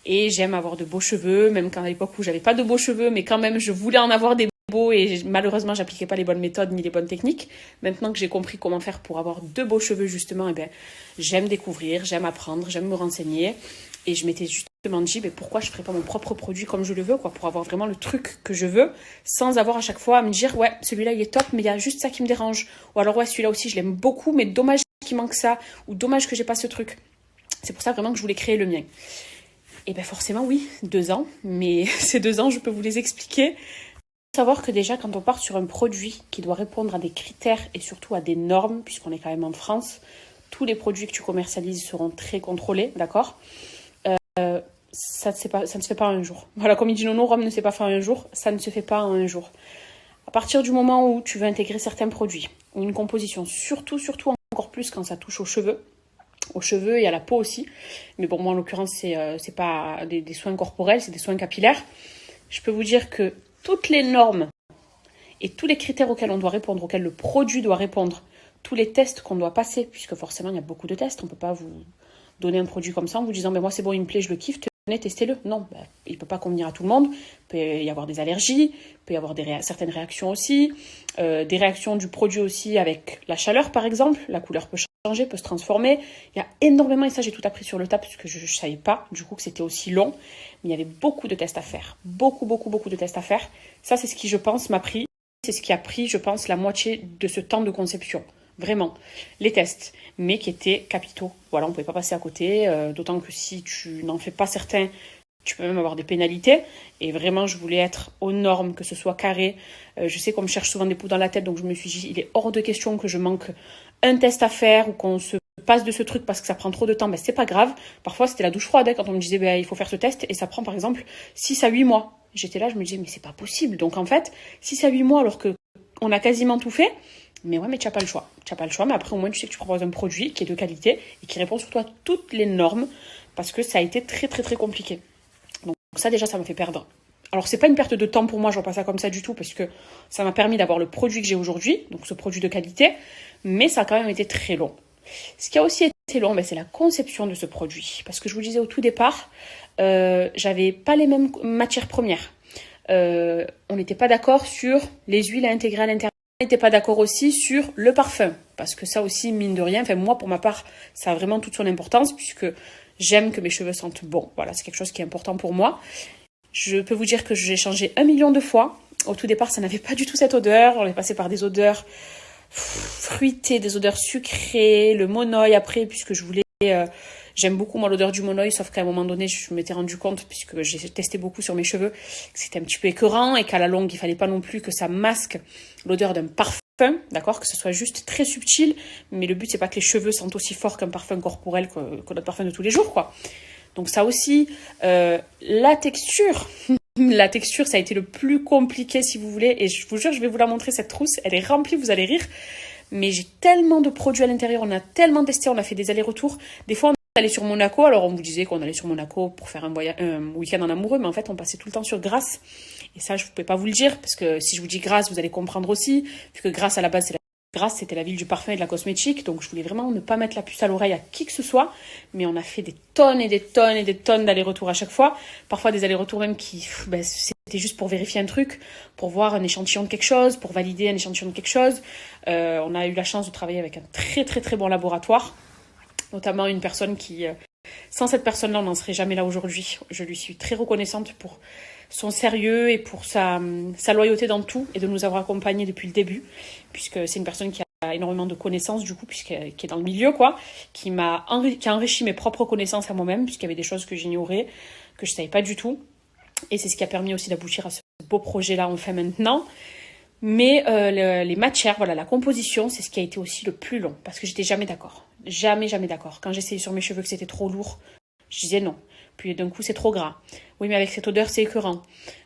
et j'aime avoir de beaux cheveux, même quand à l'époque où j'avais pas de beaux cheveux, mais quand même je voulais en avoir des beaux et malheureusement j'appliquais pas les bonnes méthodes ni les bonnes techniques. Maintenant que j'ai compris comment faire pour avoir de beaux cheveux justement, j'aime découvrir, j'aime apprendre, j'aime me renseigner et je m'étais justement dit pourquoi je ferais pas mon propre produit comme je le veux, pour avoir vraiment le truc que je veux sans avoir à chaque fois à me dire ouais celui-là il est top mais il y a juste ça qui me dérange, ou alors ouais celui-là aussi je l'aime beaucoup mais dommage qu'il manque ça, ou dommage que j'ai pas ce truc. C'est pour ça vraiment que je voulais créer le mien. Et forcément oui, 2 ans, mais ces 2 ans je peux vous les expliquer. Il faut savoir que déjà quand on part sur un produit qui doit répondre à des critères et surtout à des normes, puisqu'on est quand même en France, tous les produits que tu commercialises seront très contrôlés, d'accord, ça ne se fait pas en un jour. Voilà, comme il dit Nono, Rome ne s'est pas fait en un jour, ça ne se fait pas en un jour. À partir du moment où tu veux intégrer certains produits, ou une composition, surtout encore plus quand ça touche aux cheveux, aux cheveux et à la peau aussi. Mais bon, moi en l'occurrence, c'est pas des soins corporels, c'est des soins capillaires. Je peux vous dire que toutes les normes et tous les critères auxquels on doit répondre, auxquels le produit doit répondre, tous les tests qu'on doit passer, puisque forcément il y a beaucoup de tests, on ne peut pas vous donner un produit comme ça en vous disant moi c'est bon, il me plaît, je le kiffe, tenez, testez-le. Non, il ne peut pas convenir à tout le monde, il peut y avoir des allergies, il peut y avoir certaines réactions aussi, des réactions du produit aussi avec la chaleur par exemple, la couleur peut changer, peut se transformer. Il y a énormément, et ça j'ai tout appris sur le tas parce que je ne savais pas du coup que c'était aussi long, mais il y avait beaucoup de tests à faire, beaucoup de tests à faire. Ça c'est ce qui je pense m'a pris, c'est ce qui a pris je pense la moitié de ce temps de conception. Vraiment, les tests, mais qui étaient capitaux. Voilà, on ne pouvait pas passer à côté, d'autant que si tu n'en fais pas certains, tu peux même avoir des pénalités. Et vraiment, je voulais être aux normes, que ce soit carré. Je sais qu'on me cherche souvent des poux dans la tête, donc je me suis dit, il est hors de question que je manque un test à faire ou qu'on se passe de ce truc parce que ça prend trop de temps. Ben, c'est pas grave. Parfois, c'était la douche froide quand on me disait, il faut faire ce test, et ça prend par exemple 6 à 8 mois. J'étais là, je me disais, mais c'est pas possible. Donc en fait, 6 à 8 mois alors qu'on a quasiment tout fait. Mais ouais, mais tu n'as pas le choix. Tu n'as pas le choix, mais après, au moins, tu sais que tu proposes un produit qui est de qualité et qui répond surtout à toutes les normes parce que ça a été très, très, très compliqué. Donc ça, déjà, ça m'a fait perdre. Alors, c'est pas une perte de temps pour moi, je vois pas ça comme ça du tout parce que ça m'a permis d'avoir le produit que j'ai aujourd'hui, donc ce produit de qualité, mais ça a quand même été très long. Ce qui a aussi été long, c'est la conception de ce produit. Parce que je vous disais au tout départ, j'avais pas les mêmes matières premières. On n'était pas d'accord sur les huiles à intégrer à l'intérieur. On n'était pas d'accord aussi sur le parfum, parce que ça aussi, mine de rien, moi pour ma part, ça a vraiment toute son importance, puisque j'aime que mes cheveux sentent bon. Voilà, c'est quelque chose qui est important pour moi. Je peux vous dire que j'ai changé 1 million de fois. Au tout départ, ça n'avait pas du tout cette odeur. On est passé par des odeurs fruitées, des odeurs sucrées, le monoï après, puisque je voulais... J'aime beaucoup moi l'odeur du monoï, sauf qu'à un moment donné, je m'étais rendu compte, puisque j'ai testé beaucoup sur mes cheveux, que c'était un petit peu écœurant et qu'à la longue, il fallait pas non plus que ça masque l'odeur d'un parfum, d'accord, que ce soit juste très subtil, mais le but c'est pas que les cheveux sentent aussi fort qu'un parfum corporel que notre parfum de tous les jours, quoi. Donc ça aussi, la texture, ça a été le plus compliqué si vous voulez, et je vous jure, je vais vous la montrer cette trousse, elle est remplie, vous allez rire, mais j'ai tellement de produits à l'intérieur, on a tellement testé, on a fait des allers-retours, des fois on allait sur Monaco, alors on vous disait qu'on allait sur Monaco pour faire un week-end en amoureux, mais en fait on passait tout le temps sur Grasse, et ça je ne peux pas vous le dire, parce que si je vous dis Grasse, vous allez comprendre aussi, puisque Grasse à la base Grasse c'était la ville du parfum et de la cosmétique, donc je voulais vraiment ne pas mettre la puce à l'oreille à qui que ce soit, mais on a fait des tonnes et des tonnes et des tonnes d'allers-retours à chaque fois, parfois des allers-retours même qui, c'était juste pour vérifier un truc, pour voir un échantillon de quelque chose, pour valider un échantillon de quelque chose. On a eu la chance de travailler avec un très très très bon laboratoire, notamment une personne qui, sans cette personne-là, on n'en serait jamais là aujourd'hui. Je lui suis très reconnaissante pour son sérieux et pour sa loyauté dans tout et de nous avoir accompagnés depuis le début, puisque c'est une personne qui a énormément de connaissances du coup, qui est dans le milieu, quoi, qui a enrichi mes propres connaissances à moi-même, puisqu'il y avait des choses que j'ignorais, que je savais pas du tout. Et c'est ce qui a permis aussi d'aboutir à ce beau projet-là enfin maintenant. Mais les matières, voilà, la composition, c'est ce qui a été aussi le plus long, parce que j'étais jamais d'accord. Jamais d'accord. Quand j'essayais sur mes cheveux que c'était trop lourd, je disais non. Puis d'un coup, c'est trop gras. Oui, mais avec cette odeur, c'est écœurant.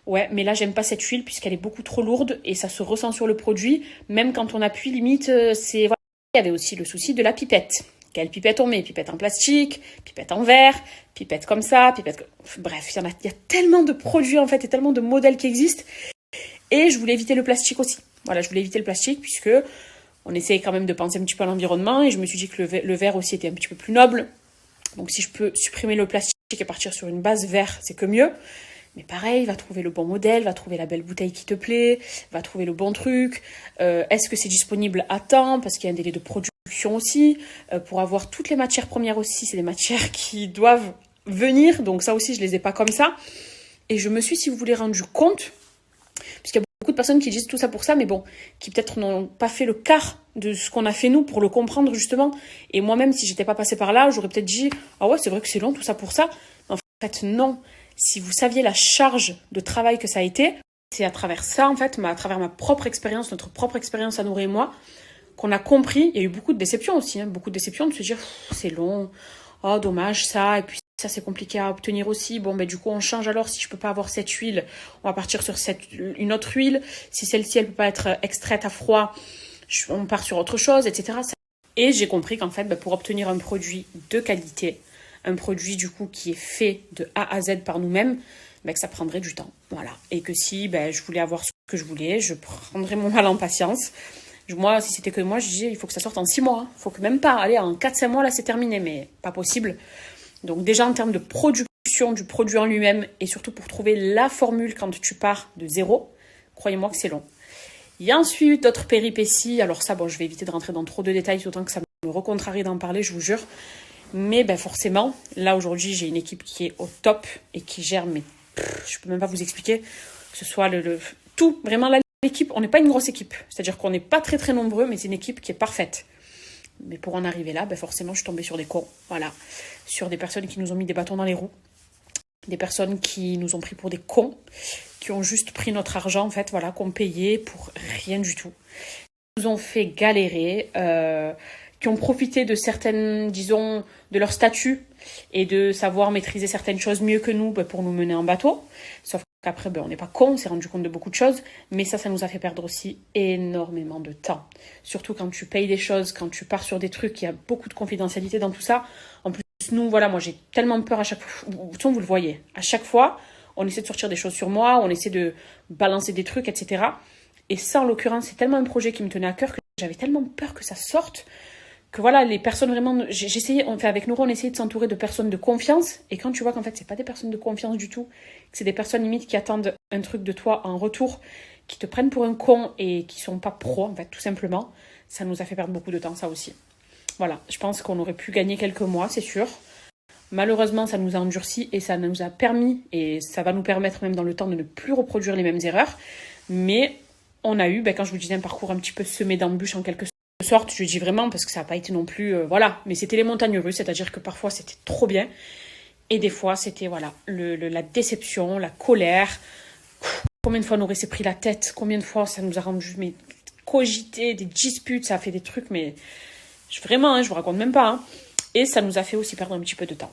Ouais, mais là, j'aime pas cette huile puisqu'elle est beaucoup trop lourde et ça se ressent sur le produit. Même quand on appuie, limite, c'est... Voilà. Il y avait aussi le souci de la pipette. Quelle pipette on met? Pipette en plastique, pipette en verre, pipette comme ça, pipette... Bref, il y a tellement de produits, en fait, et tellement de modèles qui existent. Et je voulais éviter le plastique aussi. Voilà, je voulais éviter le plastique puisque on essayait quand même de penser un petit peu à l'environnement et je me suis dit que le verre aussi était un petit peu plus noble. Donc si je peux supprimer le plastique et partir sur une base verre, c'est que mieux. Mais pareil, va trouver le bon modèle, va trouver la belle bouteille qui te plaît, va trouver le bon truc. Est-ce que c'est disponible à temps? Parce qu'il y a un délai de production aussi. Pour avoir toutes les matières premières aussi, c'est des matières qui doivent venir. Donc ça aussi, je les ai pas comme ça. Et je me suis, si vous voulez, rendu compte, puisqu'il y a beaucoup de personnes qui disent tout ça pour ça, mais bon, qui peut-être n'ont pas fait le quart de ce qu'on a fait nous pour le comprendre justement. Et moi-même, si j'étais pas passée par là, j'aurais peut-être dit « Ah ouais, c'est vrai que c'est long tout ça pour ça ». En fait, non. Si vous saviez la charge de travail que ça a été, c'est à travers ça, en fait, à travers ma propre expérience, notre propre expérience à Nouré et moi, qu'on a compris. Il y a eu beaucoup de déceptions aussi, beaucoup de déceptions de se dire « C'est long, oh dommage ça », et puis ça c'est compliqué à obtenir aussi. Bon, du coup on change alors. Si je peux pas avoir cette huile, on va partir sur une autre huile. Si celle-ci elle peut pas être extraite à froid, on part sur autre chose, etc. Et j'ai compris qu'en fait, pour obtenir un produit de qualité, un produit du coup qui est fait de A à Z par nous-mêmes, que ça prendrait du temps. Voilà. Et que si je voulais avoir ce que je voulais, je prendrais mon mal en patience. Moi, si c'était que moi, je disais, il faut que ça sorte en 6 mois. Il faut que même pas, allez, en 4-5 mois, là, c'est terminé, mais pas possible. Donc déjà, en termes de production du produit en lui-même, et surtout pour trouver la formule quand tu pars de zéro, croyez-moi que c'est long. Il y a ensuite d'autres péripéties. Alors ça, je vais éviter de rentrer dans trop de détails, d'autant que ça me recontrarie d'en parler, je vous jure. Mais forcément, là, aujourd'hui, j'ai une équipe qui est au top et qui gère, je peux même pas vous expliquer, que ce soit tout, vraiment là, l'équipe, on n'est pas une grosse équipe, c'est-à-dire qu'on n'est pas très très nombreux, mais c'est une équipe qui est parfaite. Mais pour en arriver là, forcément, je suis tombée sur des cons, voilà, sur des personnes qui nous ont mis des bâtons dans les roues, des personnes qui nous ont pris pour des cons, qui ont juste pris notre argent, en fait, voilà, qu'on payait pour rien du tout. Ils nous ont fait galérer, qui ont profité de certaines, disons, de leur statut et de savoir maîtriser certaines choses mieux que nous pour nous mener en bateau. Sauf qu'après, on n'est pas cons, on s'est rendu compte de beaucoup de choses, mais ça nous a fait perdre aussi énormément de temps. Surtout quand tu payes des choses, quand tu pars sur des trucs, il y a beaucoup de confidentialité dans tout ça. En plus, nous, voilà, moi j'ai tellement peur à chaque fois, vous le voyez, à chaque fois, on essaie de sortir des choses sur moi, on essaie de balancer des trucs, etc. Et ça, en l'occurrence, c'est tellement un projet qui me tenait à cœur que j'avais tellement peur que ça sorte, que voilà, les personnes vraiment, avec Nora, on essayait de s'entourer de personnes de confiance, et quand tu vois qu'en fait, c'est pas des personnes de confiance du tout, que c'est des personnes limite qui attendent un truc de toi en retour, qui te prennent pour un con et qui sont pas pros, en fait, tout simplement, ça nous a fait perdre beaucoup de temps, ça aussi. Voilà, je pense qu'on aurait pu gagner quelques mois, c'est sûr. Malheureusement, ça nous a endurci et ça nous a permis, et ça va nous permettre même dans le temps de ne plus reproduire les mêmes erreurs, mais on a eu, quand je vous disais, un parcours un petit peu semé d'embûches en quelque sorte, je dis vraiment parce que ça n'a pas été non plus, voilà, mais c'était les montagnes russes, c'est-à-dire que parfois c'était trop bien, et des fois c'était, voilà, la déception, la colère. Combien de fois on aurait s'est pris la tête, combien de fois ça nous a rendu cogiter, des disputes, ça a fait des trucs, mais vraiment, je vous raconte même pas, et ça nous a fait aussi perdre un petit peu de temps.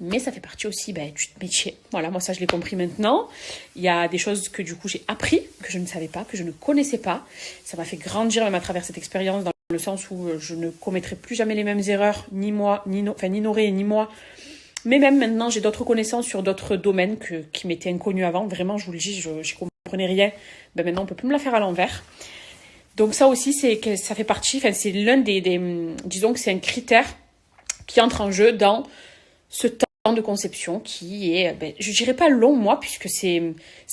Mais ça fait partie aussi du métier. Voilà, moi ça je l'ai compris maintenant. Il y a des choses que du coup j'ai appris, que je ne savais pas, que je ne connaissais pas. Ça m'a fait grandir même à travers cette expérience, dans le sens où je ne commettrai plus jamais les mêmes erreurs, ni moi, ni Noré, ni moi. Mais même maintenant, j'ai d'autres connaissances sur d'autres domaines qui m'étaient inconnus avant. Vraiment, je vous le dis, je ne comprenais rien. Maintenant, on peut plus me la faire à l'envers. Donc ça aussi, ça fait partie, c'est l'un disons que c'est un critère qui entre en jeu dans ce temps de conception qui est, je dirais pas long, moi, puisque c'est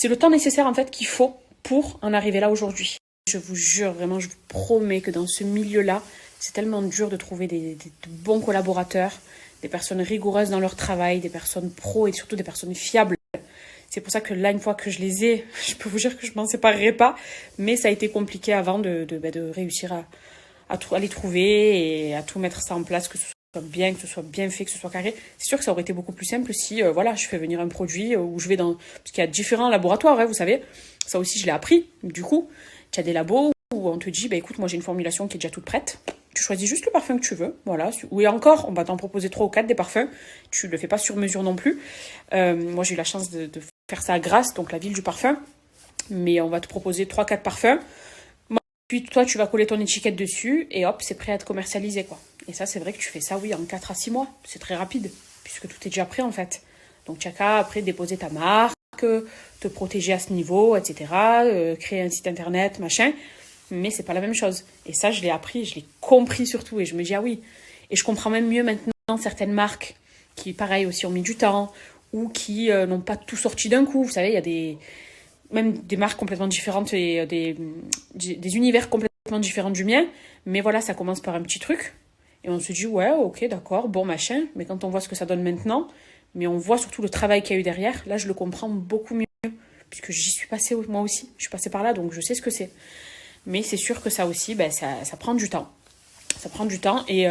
le temps nécessaire en fait qu'il faut pour en arriver là aujourd'hui. Je vous jure, vraiment, je vous promets que dans ce milieu-là, c'est tellement dur de trouver de bons collaborateurs, des personnes rigoureuses dans leur travail, des personnes pros et surtout des personnes fiables. C'est pour ça que là, une fois que je les ai, je peux vous dire que je m'en séparerai pas, mais ça a été compliqué avant de réussir à les trouver et à tout mettre ça en place, que ce soit bien, que ce soit bien fait, que ce soit carré. C'est sûr que ça aurait été beaucoup plus simple si, je fais venir un produit où je vais dans... Parce qu'il y a différents laboratoires, vous savez. Ça aussi, je l'ai appris. Du coup, tu as des labos où on te dit, écoute, moi j'ai une formulation qui est déjà toute prête. Tu choisis juste le parfum que tu veux, voilà. Ou encore, on va t'en proposer 3 ou 4 des parfums. Tu le fais pas sur mesure non plus. Moi, j'ai eu la chance de faire ça à Grasse, donc la ville du parfum. Mais on va te proposer 3-4 parfums. Puis toi, tu vas coller ton étiquette dessus et hop, c'est prêt à être commercialisé, quoi. Et ça, c'est vrai que tu fais ça, oui, en 4 à 6 mois. C'est très rapide, puisque tout est déjà prêt, en fait. Donc, tu n'as qu'à, après, déposer ta marque, te protéger à ce niveau, etc., créer un site internet, machin. Mais c'est pas la même chose. Et ça, je l'ai appris, je l'ai compris surtout. Et je me dis, ah oui. Et je comprends même mieux maintenant certaines marques qui, pareil, aussi ont mis du temps ou qui n'ont pas tout sorti d'un coup. Vous savez, il y a même des marques complètement différentes et des univers complètement différents du mien. Mais voilà, ça commence par un petit truc. Et on se dit, ouais, ok, d'accord, bon, machin. Mais quand on voit ce que ça donne maintenant, mais on voit surtout le travail qu'il y a eu derrière, là, je le comprends beaucoup mieux. Puisque j'y suis passée moi aussi. Je suis passée par là, donc je sais ce que c'est. Mais c'est sûr que ça aussi, ça prend du temps. Ça prend du temps. Et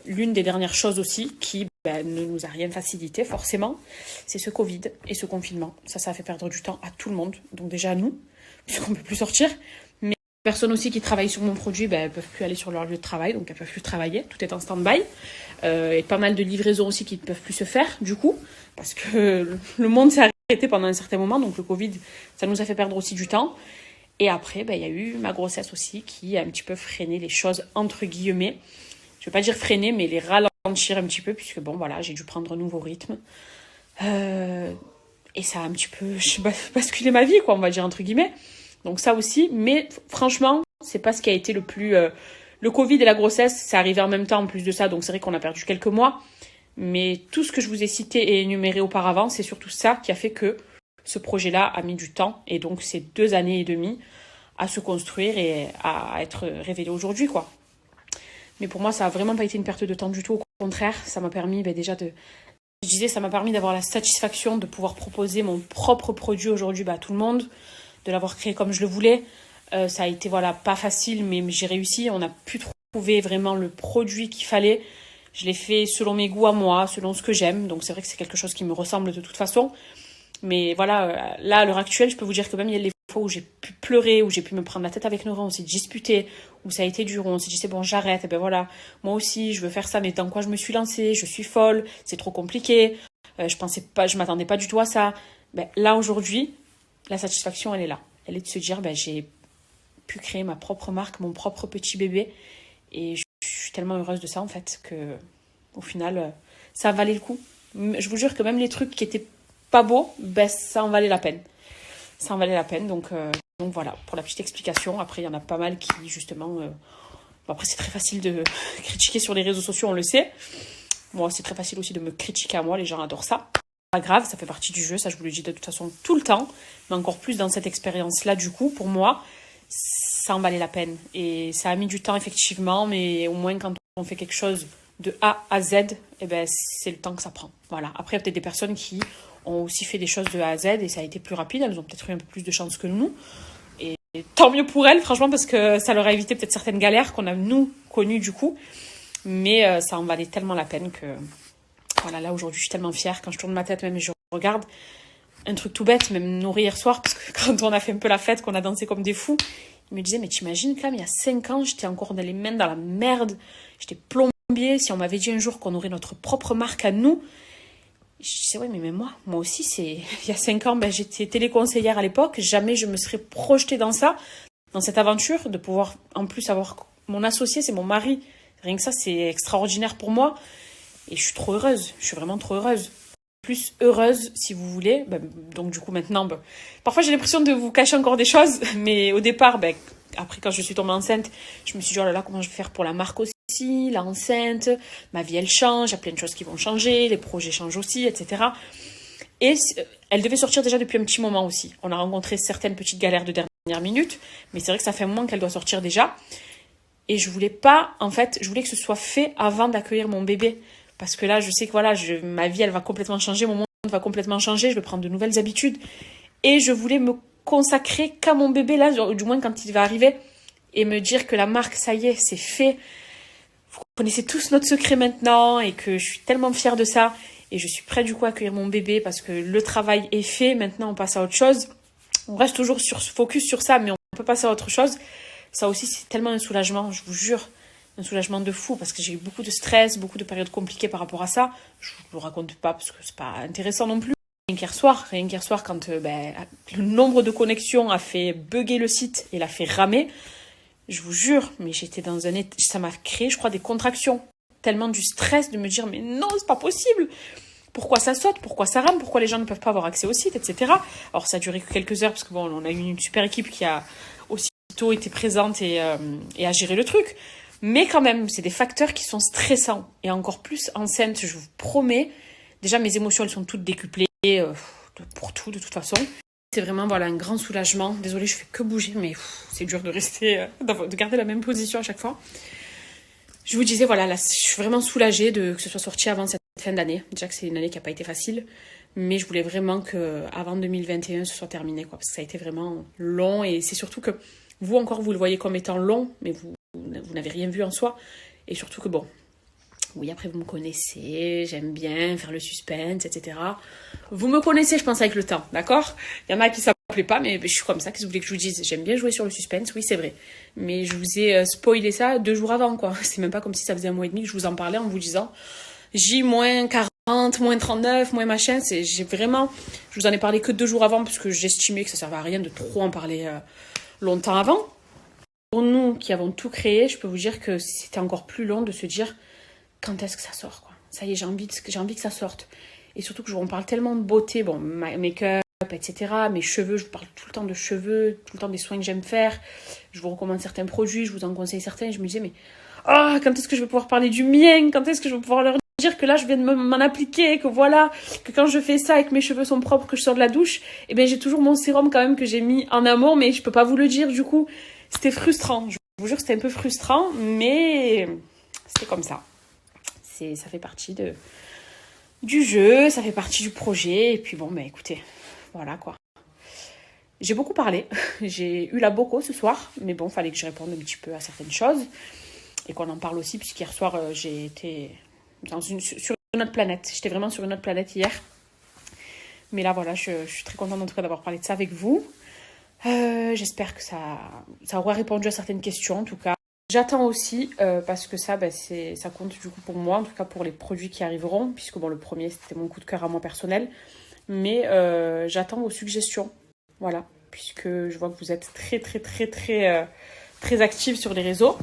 l'une des dernières choses aussi qui ne nous a rien facilité, forcément, c'est ce Covid et ce confinement. Ça a fait perdre du temps à tout le monde. Donc déjà à nous, puisqu'on ne peut plus sortir. Mais les personnes aussi qui travaillent sur mon produit, elles ne peuvent plus aller sur leur lieu de travail. Donc elles ne peuvent plus travailler. Tout est en stand-by. Et pas mal de livraisons aussi qui ne peuvent plus se faire, du coup. Parce que le monde s'est arrêté pendant un certain moment. Donc le Covid, ça nous a fait perdre aussi du temps. Et après, il y a eu ma grossesse aussi qui a un petit peu freiné les choses, entre guillemets. Je ne vais pas dire freiner, mais les ralentir un petit peu, puisque bon, voilà, j'ai dû prendre un nouveau rythme. Et ça a un petit peu basculé ma vie, quoi, on va dire, entre guillemets. Donc ça aussi, mais franchement, c'est pas ce qui a été le plus... Le Covid et la grossesse, c'est arrivé en même temps en plus de ça, donc c'est vrai qu'on a perdu quelques mois. Mais tout ce que je vous ai cité et énuméré auparavant, c'est surtout ça qui a fait que ce projet-là a mis du temps. Et donc c'est 2 années et demie à se construire et à être révélé aujourd'hui, quoi. Mais pour moi, ça a vraiment pas été une perte de temps du tout. Au contraire, ça m'a permis déjà de... Je disais, ça m'a permis d'avoir la satisfaction de pouvoir proposer mon propre produit aujourd'hui à tout le monde, de l'avoir créé comme je le voulais. Ça a été pas facile, mais j'ai réussi. On a pu trouver vraiment le produit qu'il fallait. Je l'ai fait selon mes goûts à moi, selon ce que j'aime. Donc c'est vrai que c'est quelque chose qui me ressemble de toute façon. Mais voilà, là, à l'heure actuelle, je peux vous dire que même il y a des fois où j'ai pu pleurer, où j'ai pu me prendre la tête avec Nora, on s'est disputé, où ça a été dur, où on s'est dit c'est bon, j'arrête. Et ben voilà, moi aussi, je veux faire ça, mais dans quoi je me suis lancée, je suis folle, c'est trop compliqué. Je m'attendais pas du tout à ça. Là, aujourd'hui, la satisfaction, elle est là. Elle est de se dire, j'ai pu créer ma propre marque, mon propre petit bébé. Et je suis tellement heureuse de ça, en fait, que au final, ça valait le coup. Je vous jure que même les trucs qui étaient pas beaux, ça en valait la peine. Ça en valait la peine, donc voilà, pour la petite explication. Après, il y en a pas mal qui, justement... après, c'est très facile de critiquer sur les réseaux sociaux, on le sait. Moi, c'est très facile aussi de me critiquer à moi, les gens adorent ça. Pas grave, ça fait partie du jeu, ça je vous le dis de toute façon tout le temps. Mais encore plus dans cette expérience-là, du coup, pour moi, ça en valait la peine. Et ça a mis du temps, effectivement, mais au moins quand on fait quelque chose de A à Z, c'est le temps que ça prend. Voilà. Après, il y a peut-être des personnes qui ont aussi fait des choses de A à Z et ça a été plus rapide. Elles ont peut-être eu un peu plus de chance que nous. Et tant mieux pour elles, franchement, parce que ça leur a évité peut-être certaines galères qu'on a, nous, connues du coup. Mais ça en valait tellement la peine que... Voilà, là, aujourd'hui, je suis tellement fière. Quand je tourne ma tête, même, je regarde un truc tout bête, même Nourri hier soir, parce que quand on a fait un peu la fête, qu'on a dansé comme des fous, il me disait, mais t'imagines, Clam, il y a 5 ans, j'étais encore dans les mains dans la merde. J'étais plombier. Si on m'avait dit un jour qu'on aurait notre propre marque à nous... Je disais, oui, mais même moi aussi, il y a 5 ans, j'étais téléconseillère à l'époque. Jamais je me serais projetée dans ça, dans cette aventure, de pouvoir en plus avoir mon associé, c'est mon mari. Rien que ça, c'est extraordinaire pour moi. Et je suis trop heureuse. Je suis vraiment trop heureuse. Plus heureuse, si vous voulez. Donc, du coup, maintenant, parfois, j'ai l'impression de vous cacher encore des choses. Mais au départ, après, quand je suis tombée enceinte, je me suis dit, oh là là, comment je vais faire pour la marque aussi, l'enceinte, ma vie, elle change, il y a plein de choses qui vont changer, les projets changent aussi, etc. Et elle devait sortir déjà depuis un petit moment aussi. On a rencontré certaines petites galères de dernière minute, mais c'est vrai que ça fait un moment qu'elle doit sortir déjà. Et je voulais pas, en fait, je voulais que ce soit fait avant d'accueillir mon bébé. Parce que là, je sais que ma vie, elle va complètement changer, mon monde va complètement changer, je vais prendre de nouvelles habitudes. Et je voulais me consacrer qu'à mon bébé, là, du moins quand il va arriver, et me dire que la marque, ça y est, c'est fait. Vous connaissez tous notre secret maintenant, et que je suis tellement fière de ça. Et je suis prête, du coup, à accueillir mon bébé, parce que le travail est fait. Maintenant, on passe à autre chose. On reste toujours focus sur ça, mais on peut passer à autre chose. Ça aussi, c'est tellement un soulagement, je vous jure. Un soulagement de fou, parce que j'ai eu beaucoup de stress, beaucoup de périodes compliquées par rapport à ça. Je ne vous le raconte pas, parce que c'est pas intéressant non plus. Rien qu'hier soir, quand le nombre de connexions a fait bugger le site et l'a fait ramer, je vous jure, mais j'étais dans un état... Ça m'a créé, je crois, des contractions. Tellement du stress de me dire, mais non, c'est pas possible. Pourquoi ça saute, pourquoi ça rame, pourquoi les gens ne peuvent pas avoir accès au site, etc. Alors ça a duré que quelques heures, parce que on a eu une super équipe qui a aussitôt été présente et a géré le truc. Mais quand même, c'est des facteurs qui sont stressants. Et encore plus enceinte, je vous promets. Déjà, mes émotions, elles sont toutes décuplées pour tout, de toute façon. C'est vraiment un grand soulagement. Désolée, je fais que bouger, mais c'est dur de rester, de garder la même position à chaque fois. Je vous disais, là, je suis vraiment soulagée que ce soit sorti avant cette fin d'année. Déjà que c'est une année qui n'a pas été facile. Mais je voulais vraiment qu'avant 2021, ce soit terminé, parce que ça a été vraiment long. Et c'est surtout que vous, encore, vous le voyez comme étant long, mais vous n'avez rien vu en soi. Et surtout que, oui, après, vous me connaissez, j'aime bien faire le suspense, etc. Vous me connaissez, je pense, avec le temps, d'accord ? Il y en a qui ne s'appelaient pas, mais je suis comme ça. Qu'est-ce que vous voulez que je vous dise ? J'aime bien jouer sur le suspense, oui, c'est vrai. Mais je vous ai spoilé ça 2 jours avant, quoi. C'est même pas comme si ça faisait 1 mois et demi que je vous en parlais en vous disant J-40, moins 39, moins machin. Je vous en ai parlé que 2 jours avant, parce que j'estimais que ça servait à rien de trop en parler longtemps avant. Pour nous qui avons tout créé, je peux vous dire que c'était encore plus long de se dire quand est-ce que ça sort, quoi. Ça y est, j'ai envie que ça sorte. Et surtout que je vous parle tellement de beauté, bon, make-up, etc. Mes cheveux, je vous parle tout le temps de cheveux, tout le temps des soins que j'aime faire. Je vous recommande certains produits, je vous en conseille certains. Et je me disais, mais quand est-ce que je vais pouvoir parler du mien? Quand est-ce que je vais pouvoir leur dire que là, je viens de m'en appliquer, que voilà, que quand je fais ça et que mes cheveux sont propres, que je sors de la douche, eh bien, j'ai toujours mon sérum quand même que j'ai mis en amont, mais je peux pas vous le dire, du coup. C'était frustrant. Je vous jure que c'était un peu frustrant, mais c'était comme ça. Ça fait partie du jeu, ça fait partie du projet. Et puis bon, écoutez, voilà quoi. J'ai beaucoup parlé. J'ai eu la boco ce soir, mais bon, fallait que je réponde un petit peu à certaines choses et qu'on en parle aussi, puisqu'hier soir, j'ai été sur une autre planète. J'étais vraiment sur une autre planète hier. Mais là, voilà, je suis très contente en tout cas d'avoir parlé de ça avec vous. J'espère que ça aura répondu à certaines questions, en tout cas. J'attends aussi, parce que ça compte du coup pour moi, en tout cas pour les produits qui arriveront, puisque bon, le premier, c'était mon coup de cœur à moi personnel. Mais j'attends vos suggestions, voilà, puisque je vois que vous êtes très actifs sur les réseaux.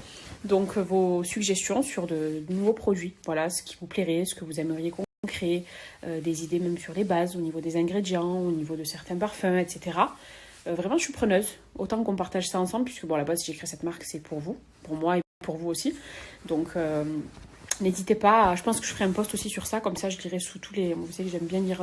Donc, vos suggestions sur de nouveaux produits, voilà, ce qui vous plairait, ce que vous aimeriez qu'on crée, des idées même sur les bases, au niveau des ingrédients, au niveau de certains parfums, etc. Vraiment, je suis preneuse. Autant qu'on partage ça ensemble, puisque bon, à la base, j'ai créé cette marque, c'est pour vous, pour moi et pour vous aussi. Donc, n'hésitez pas. Je pense que je ferai un post aussi sur ça. Comme ça, je lirai sous tous les... Vous savez que j'aime bien lire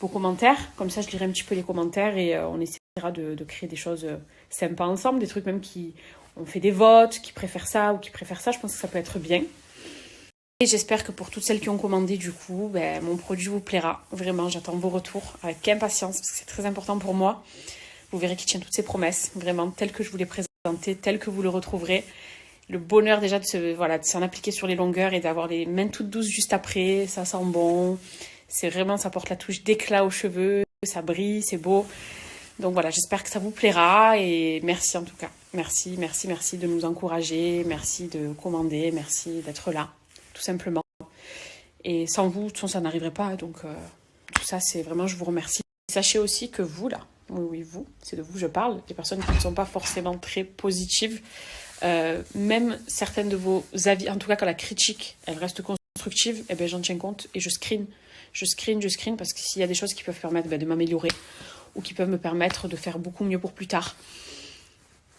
vos commentaires. Comme ça, je lirai un petit peu les commentaires et on essaiera de créer des choses sympas ensemble. Des trucs même qui... On fait des votes, qui préfèrent ça ou qui préfèrent ça. Je pense que ça peut être bien. Et j'espère que pour toutes celles qui ont commandé, du coup, mon produit vous plaira. Vraiment, j'attends vos retours avec impatience, parce que c'est très important pour moi. Vous verrez qu'il tient toutes ses promesses, vraiment, telles que je vous les présentais, telles que vous le retrouverez. Le bonheur déjà de s'en appliquer sur les longueurs et d'avoir les mains toutes douces juste après. Ça sent bon. C'est vraiment, ça porte la touche d'éclat aux cheveux. Ça brille, c'est beau. Donc voilà, j'espère que ça vous plaira et merci en tout cas. Merci de nous encourager. Merci de commander. Merci d'être là, tout simplement. Et sans vous, de toute façon, ça n'arriverait pas. Donc tout ça, c'est vraiment, je vous remercie. Sachez aussi que vous, là, oui, vous, c'est de vous que je parle, les personnes qui ne sont pas forcément très positives, même certaines de vos avis, en tout cas quand la critique, elle reste constructive, eh bien, j'en tiens compte et je screen parce que s'il y a des choses qui peuvent permettre de m'améliorer ou qui peuvent me permettre de faire beaucoup mieux pour plus tard,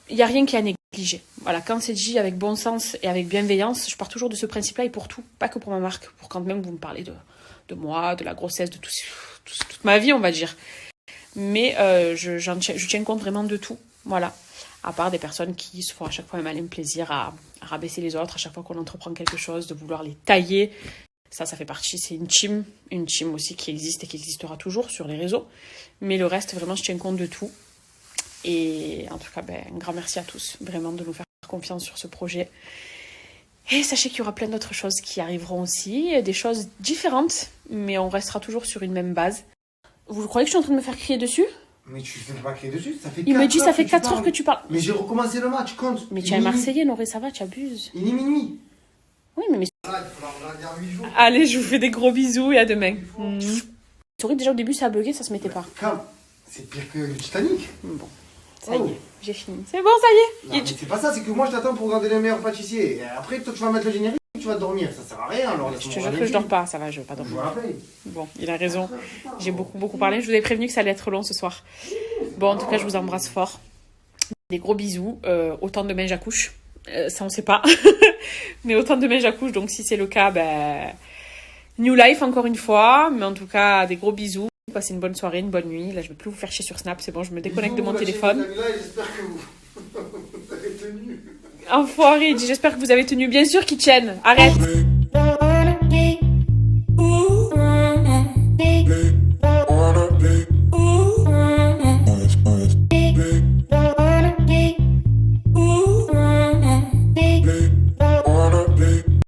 il n'y a rien qui est à négliger. Voilà, quand c'est dit avec bon sens et avec bienveillance, je pars toujours de ce principe-là et pour tout, pas que pour ma marque, pour quand même vous me parlez de moi, de la grossesse, de toute ma vie, on va dire. Mais je tiens compte vraiment de tout, voilà. À part des personnes qui se font à chaque fois un malin plaisir à rabaisser les autres, à chaque fois qu'on entreprend quelque chose, de vouloir les tailler. Ça fait partie, c'est une team aussi qui existe et qui existera toujours sur les réseaux. Mais le reste, vraiment, je tiens compte de tout. Et en tout cas, un grand merci à tous, vraiment, de nous faire confiance sur ce projet. Et sachez qu'il y aura plein d'autres choses qui arriveront aussi, des choses différentes, mais on restera toujours sur une même base. Vous croyez que je suis en train de me faire crier dessus? Mais tu ne fais pas crier dessus, ça fait 4 Il me dit, heures ça fait que 4 heures que tu parles. Mais j'ai recommencé le match, compte. Mais tu es un Marseillais, Noré, ça va, tu abuses. Il est minuit. Oui, mais... Ah, il faudra regarder en 8 jours. Allez, je vous fais des gros bisous et à demain. C'est vrai que déjà au début, ça a bugué, ça se mettait pas. Calme, c'est pire que le Titanic. Bon, ça y est, j'ai fini. C'est bon, ça y est. Non, mais c'est pas ça, c'est que moi je t'attends pour regarder les meilleurs pâtissiers. Et après, toi tu vas mettre le générique, tu vas dormir. Ça sert à rien alors. Je te jure que je dors pas, ça va, je vais pas dormir. Je vous rappelle. Bon, il a raison. J'ai beaucoup parlé. Je vous avais prévenu que ça allait être long ce soir. Bon, en tout cas, je vous embrasse fort. Des gros bisous. Autant demain j'accouche. Ça, on sait pas. Mais autant demain j'accouche. Donc, si c'est le cas, new life encore une fois. Mais en tout cas, des gros bisous. Passez une bonne soirée, une bonne nuit. Là, je vais plus vous faire chier sur Snap. C'est bon, je me déconnecte de mon téléphone. J'espère que vous avez tenu. Enfoiré, il dit j'espère que vous avez tenu. Bien sûr qu'ils tiennent. Arrête.